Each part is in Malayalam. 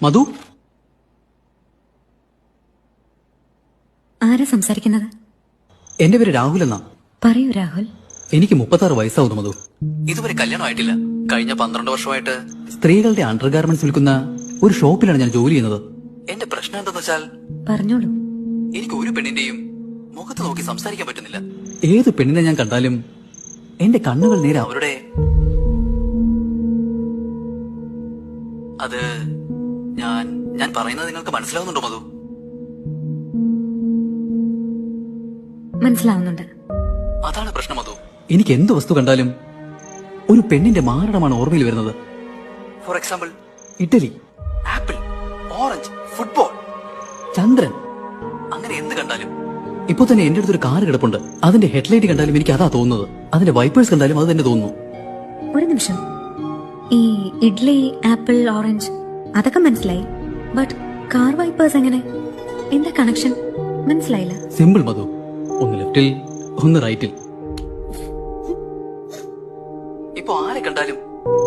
മധു, ആരാ സംസാരിക്കുന്നത്? എന്റെ പേര് രാഹുൽ എന്നാ. പറയൂ രാഹുൽ. എനിക്ക് 36 വയസ്സാവുന്നു മധു. ഇതുവരെ കല്യാണം ആയിട്ടില്ല. കഴിഞ്ഞ 12 വർഷമായിട്ട് സ്ത്രീകളുടെ അണ്ടർ ഗാർമെന്റ്സ് വിൽക്കുന്ന ഒരു ഷോപ്പിലാണ് ഞാൻ ജോലി ചെയ്യുന്നത്. എന്റെ പ്രശ്നം എന്താന്ന് വെച്ചാൽ, പറഞ്ഞോളൂ. എനിക്ക് ഒരു പെണ്ണിന്റെയും മുഖത്ത് നോക്കി സംസാരിക്കാൻ പറ്റുന്നില്ല. ഏത് പെണ്ണിനെ ഞാൻ കണ്ടാലും എന്റെ കണ്ണുകൾ നേരെ അവരുടെ അത് ഞാൻ പറയുന്നത് നിങ്ങൾക്ക് മനസ്സിലാവുന്നുണ്ടോ മധു? മനസ്സിലാവുന്നുണ്ട്. അതാണ് പ്രശ്നം മധു. എനിക്ക് എന്ത് വസ്തു കണ്ടാലും ഒരു പെണ്ണിന്റെ മാരണമാണ് ഓർമ്മയിൽ വരുന്നത്. For example, idli, apple, orange, football, ചന്ദ്രൻ, അങ്ങനെ എന്ത് കണ്ടാലും. ഇപ്പൊ തന്നെ എന്റെ അടുത്തൊരു കാർ കിടപ്പുണ്ട്. അതിന്റെ ഹെഡ്ലൈറ്റ് കണ്ടാലും എനിക്ക് അതാ തോന്നുന്നത്. അതിന്റെ വൈപ്പേഴ്സ് കണ്ടാലും അത് തന്നെ തോന്നുന്നു. ഒരു നിമിഷം. ഈ ഇഡ്ലി, ആപ്പിൾ, ഓറഞ്ച് അതൊക്കെ മനസ്സിലായി. ബട്ട് കാർ വൈപ്പേഴ്സ് എങ്ങനെ? എന്താ കണക്ഷൻ? മനസ്സിലായില്ല. സിമ്പിൾ മധു. ഒന്ന് ലെഫ്റ്റിൽ, ഒന്ന് റൈറ്റിൽ. ഇപ്പൊ ആരെ കണ്ടാലും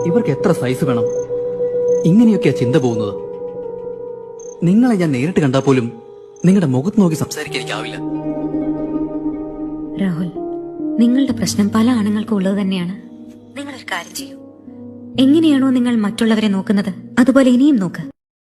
ഇവർക്ക് എത്ര സൈസ് വേണം, ഇങ്ങനെയൊക്കെയാ ചിന്ത പോകുന്നത്. നിങ്ങളെ ഞാൻ നേരിട്ട് കണ്ടാൽ പോലും നിങ്ങളുടെ മുഖത്ത് നോക്കി സംസാരിക്കാൻ എനിക്കാവില്ല. രാഹുൽ, നിങ്ങളുടെ പ്രശ്നം പല ആണുങ്ങൾക്കും ഉള്ളത് തന്നെയാണ്. നിങ്ങളൊരു കാര്യം ചെയ്യൂ. എങ്ങനെയാണോ നിങ്ങൾ മറ്റുള്ളവരെ നോക്കുന്നത് അതുപോലെ ഇനിയും നോക്ക്.